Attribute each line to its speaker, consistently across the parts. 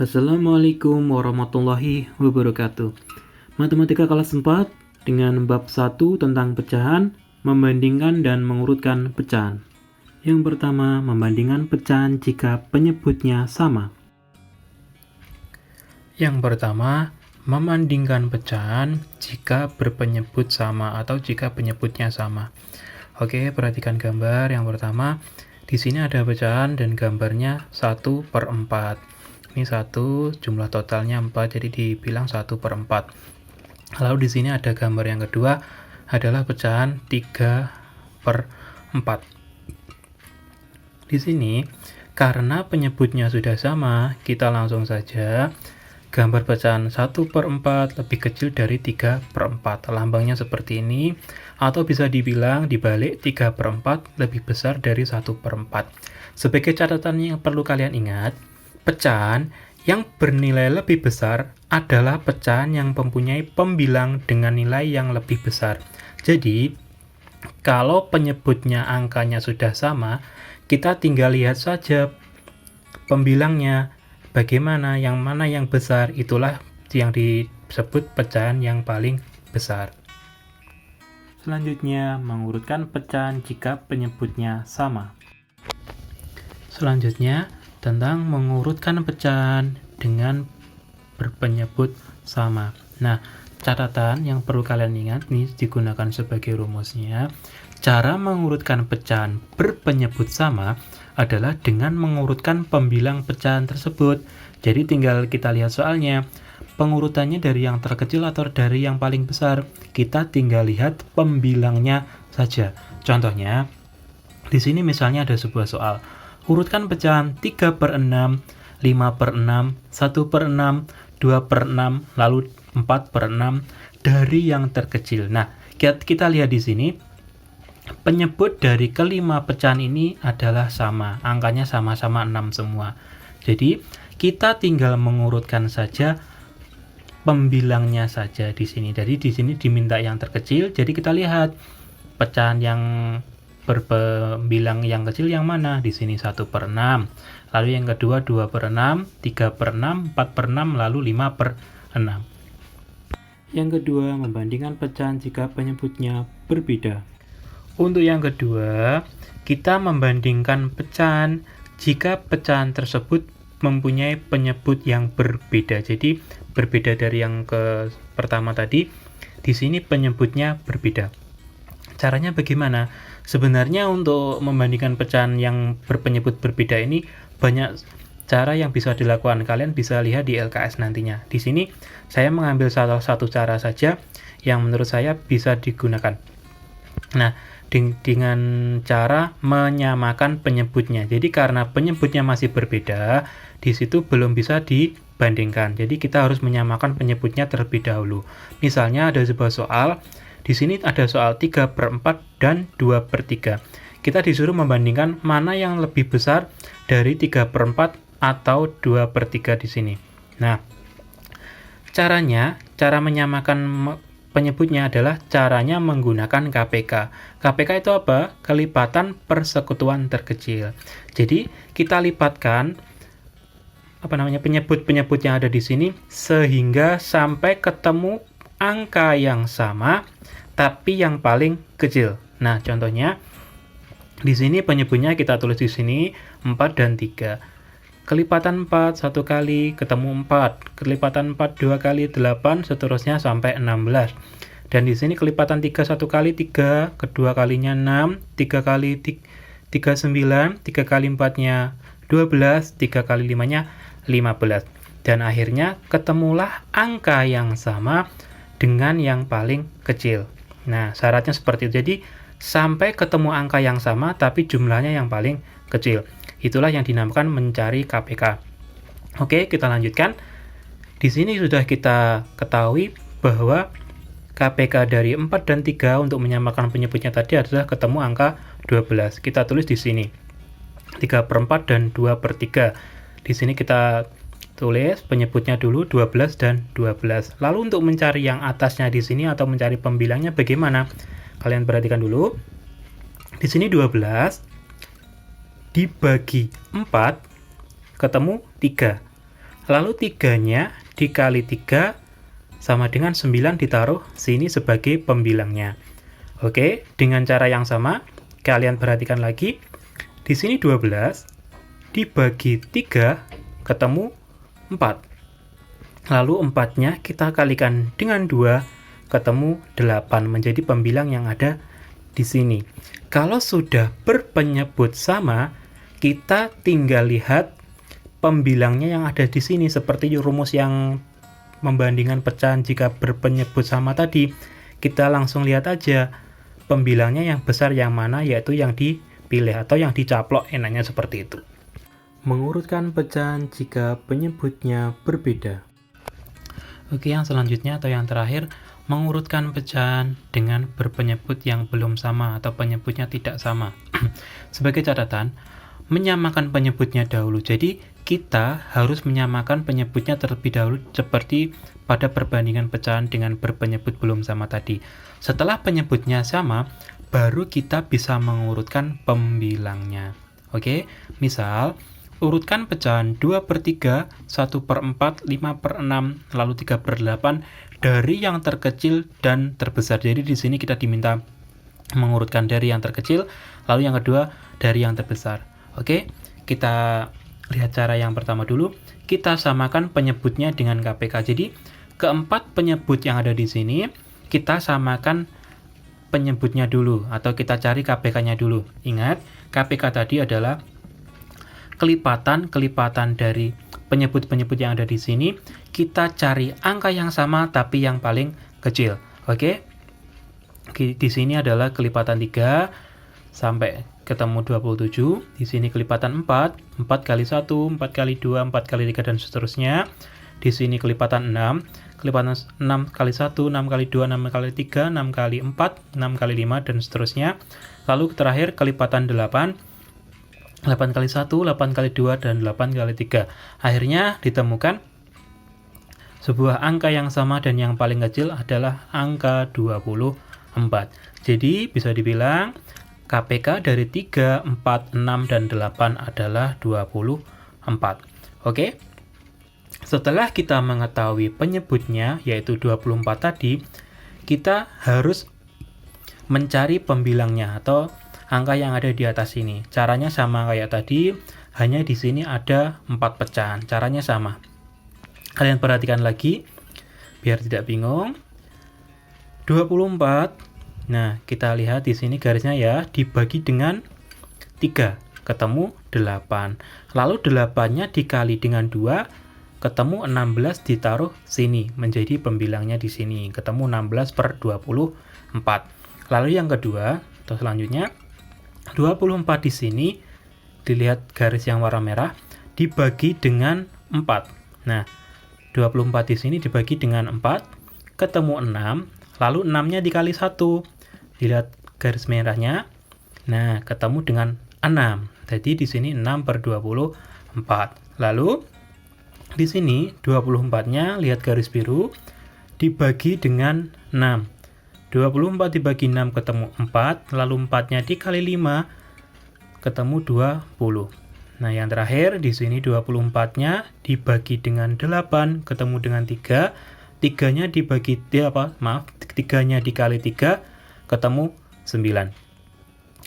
Speaker 1: Assalamualaikum warahmatullahi wabarakatuh. Matematika kelas 4 dengan bab 1 tentang pecahan, membandingkan dan mengurutkan pecahan. Yang pertama, membandingkan pecahan jika penyebutnya sama.
Speaker 2: Yang pertama, membandingkan pecahan jika berpenyebut sama atau jika penyebutnya sama. Oke, perhatikan gambar yang pertama. Di sini ada pecahan dan gambarnya 1/4. Ini 1, jumlah totalnya 4, jadi dibilang 1/4. Lalu di sini ada gambar yang kedua adalah pecahan 3/4. Di sini, karena penyebutnya sudah sama, kita langsung saja gambar pecahan 1/4 lebih kecil dari 3/4. Lambangnya seperti ini, atau bisa dibilang dibalik 3/4 lebih besar dari 1/4. Sebagai catatan yang perlu kalian ingat, pecahan yang bernilai lebih besar adalah pecahan yang mempunyai pembilang dengan nilai yang lebih besar. Jadi, kalau penyebutnya angkanya sudah sama, kita tinggal lihat saja pembilangnya. Bagaimana, yang mana yang besar, itulah yang disebut pecahan yang paling besar.
Speaker 1: Selanjutnya, mengurutkan pecahan jika penyebutnya sama.
Speaker 2: Selanjutnya, tentang mengurutkan pecahan dengan berpenyebut sama. Nah, catatan yang perlu kalian ingat nih digunakan sebagai rumusnya. Cara mengurutkan pecahan berpenyebut sama adalah dengan mengurutkan pembilang pecahan tersebut. Jadi tinggal kita lihat soalnya. Pengurutannya dari yang terkecil atau dari yang paling besar. Kita tinggal lihat pembilangnya saja. Contohnya, di sini misalnya ada sebuah soal. Urutkan pecahan 3/6, 5/6, 1/6, 2/6, lalu 4/6 dari yang terkecil. Nah, kita lihat di sini, penyebut dari kelima pecahan ini adalah sama. Angkanya sama-sama 6 semua. Jadi, kita tinggal mengurutkan saja pembilangnya saja di sini. Jadi, di sini diminta yang terkecil. Jadi, kita lihat pecahan yang berpembilang yang kecil yang mana? Di sini 1/6. Lalu yang kedua 2/6, 3/6, 4/6, lalu 5/6.
Speaker 1: Yang kedua, membandingkan pecahan jika penyebutnya berbeda.
Speaker 2: Untuk yang kedua, kita membandingkan pecahan jika pecahan tersebut mempunyai penyebut yang berbeda. Jadi berbeda dari yang pertama tadi. Di sini penyebutnya berbeda. Caranya bagaimana? Sebenarnya untuk membandingkan pecahan yang berpenyebut berbeda ini banyak cara yang bisa dilakukan. Kalian bisa lihat di LKS nantinya. Di sini saya mengambil salah satu cara saja yang menurut saya bisa digunakan. Nah, dengan cara menyamakan penyebutnya. Jadi karena penyebutnya masih berbeda, di situ belum bisa dibandingkan. Jadi kita harus menyamakan penyebutnya terlebih dahulu. Misalnya ada sebuah soal, di sini ada soal 3/4 dan 2/3. Kita disuruh membandingkan mana yang lebih besar dari 3/4 atau 2/3 di sini. Nah, cara menyamakan penyebutnya adalah caranya menggunakan KPK. KPK itu apa? Kelipatan persekutuan terkecil. Jadi, kita lipatkan penyebut-penyebut yang ada di sini sehingga sampai ketemu angka yang sama tapi yang paling kecil. Nah, contohnya di sini penyebutnya kita tulis di sini 4 dan 3. Kelipatan 4 satu kali ketemu 4, kelipatan 4 dua kali 8, seterusnya sampai 16. Dan di sini kelipatan 3 satu kali 3, kedua kalinya 6, 3 kali 3 9, 3 kali 4-nya 12, 3 kali 5-nya 15. Dan akhirnya ketemulah angka yang sama dengan yang paling kecil. Nah, syaratnya seperti itu. Jadi, sampai ketemu angka yang sama tapi jumlahnya yang paling kecil. Itulah yang dinamakan mencari KPK. Oke, kita lanjutkan. Di sini sudah kita ketahui bahwa KPK dari 4 dan 3 untuk menyamakan penyebutnya tadi adalah ketemu angka 12. Kita tulis di sini 3/4 dan 2/3. Di sini kita tulis penyebutnya dulu 12 dan 12. Lalu untuk mencari yang atasnya di sini atau mencari pembilangnya bagaimana? Kalian perhatikan dulu. Di sini 12 dibagi 4 ketemu 3. Lalu 3-nya dikali 3 sama dengan 9 ditaruh sini sebagai pembilangnya. Oke, dengan cara yang sama, kalian perhatikan lagi. Di sini 12 dibagi 3 ketemu 4. Lalu 4-nya kita kalikan dengan 2 ketemu 8 menjadi pembilang yang ada di sini. Kalau sudah berpenyebut sama, kita tinggal lihat pembilangnya yang ada di sini seperti rumus yang membandingkan pecahan jika berpenyebut sama tadi. Kita langsung lihat aja pembilangnya yang besar yang mana, yaitu yang dipilih atau yang dicaplok, enaknya seperti itu.
Speaker 1: Mengurutkan pecahan jika penyebutnya berbeda.
Speaker 2: Oke, yang selanjutnya atau yang terakhir, mengurutkan pecahan dengan berpenyebut yang belum sama atau penyebutnya tidak sama. Sebagai catatan, menyamakan penyebutnya dahulu. Jadi, kita harus menyamakan penyebutnya terlebih dahulu seperti pada perbandingan pecahan dengan berpenyebut belum sama tadi. Setelah penyebutnya sama, baru kita bisa mengurutkan pembilangnya. Oke, misal urutkan pecahan 2/3, 1/4, 5/6, lalu 3/8 dari yang terkecil dan terbesar. Jadi di sini kita diminta mengurutkan dari yang terkecil, lalu yang kedua dari yang terbesar. Oke, kita lihat cara yang pertama dulu. Kita samakan penyebutnya dengan KPK. Jadi keempat penyebut yang ada di sini kita samakan penyebutnya dulu atau kita cari KPK-nya dulu. Ingat, KPK tadi adalah kelipatan dari penyebut-penyebut yang ada di sini. Kita cari angka yang sama tapi yang paling kecil. Oke. Di sini adalah kelipatan 3 sampai ketemu 27. Di sini kelipatan 4, 4 kali 1, 4 kali 2, 4 kali 3 dan seterusnya. Di sini kelipatan 6, kelipatan 6 kali 1, 6 kali 2, 6 kali 3, 6 kali 4, 6 kali 5 dan seterusnya. Lalu terakhir kelipatan 8, 8 kali 1, 8 kali 2, dan 8 kali 3. Akhirnya ditemukan sebuah angka yang sama dan yang paling kecil adalah angka 24. Jadi bisa dibilang KPK dari 3, 4, 6, dan 8 adalah 24. Oke? Setelah kita mengetahui penyebutnya, yaitu 24 tadi, kita harus mencari pembilangnya atau angka yang ada di atas ini. Caranya sama kayak tadi, hanya di sini ada 4 pecahan. Caranya sama. Kalian perhatikan lagi, biar tidak bingung. 24. Nah, kita lihat di sini garisnya ya, dibagi dengan 3, ketemu 8. Lalu 8-nya dikali dengan 2, ketemu 16 ditaruh sini, menjadi pembilangnya di sini, ketemu 16/24. Lalu yang kedua, atau selanjutnya, 24 di sini, dilihat garis yang warna merah, dibagi dengan 4. Nah, 24 di sini dibagi dengan 4, ketemu 6, lalu 6-nya dikali 1. Dilihat garis merahnya. Nah, ketemu dengan 6. Jadi di sini 6/24. Lalu di sini 24-nya lihat garis biru dibagi dengan 6. 24 dibagi 6 ketemu 4, lalu 4-nya dikali 5 ketemu 20. Nah, yang terakhir di sini 24-nya dibagi dengan 8 ketemu dengan 3. 3-nya dibagi 3-nya dikali 3 ketemu 9.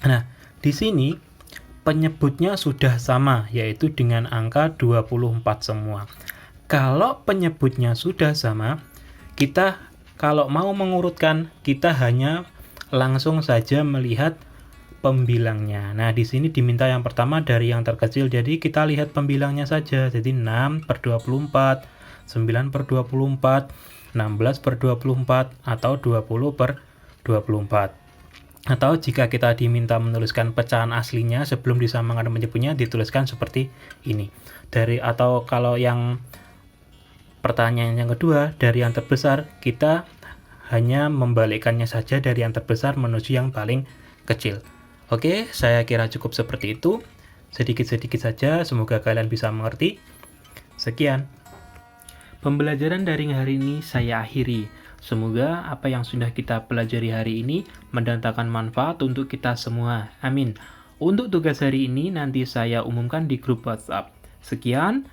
Speaker 2: Nah, di sini penyebutnya sudah sama, yaitu dengan angka 24 semua. Kalau penyebutnya sudah sama, kita kalau mau mengurutkan, kita hanya langsung saja melihat pembilangnya. Nah, di sini diminta yang pertama dari yang terkecil, jadi kita lihat pembilangnya saja. Jadi 6/24, 9/24, 16/24, atau 20/24. Atau jika kita diminta menuliskan pecahan aslinya sebelum disamakan penyebutnya, dituliskan seperti ini. Atau kalau yang pertanyaan yang kedua, dari yang terbesar, kita hanya membalikkannya saja dari yang terbesar menuju yang paling kecil. Oke, saya kira cukup seperti itu. Sedikit-sedikit saja, semoga kalian bisa mengerti. Sekian.
Speaker 1: Pembelajaran daring hari ini saya akhiri. Semoga apa yang sudah kita pelajari hari ini mendatangkan manfaat untuk kita semua. Amin. Untuk tugas hari ini nanti saya umumkan di grup WhatsApp. Sekian.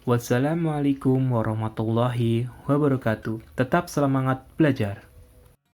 Speaker 1: Wassalamualaikum warahmatullahi wabarakatuh. Tetap semangat belajar.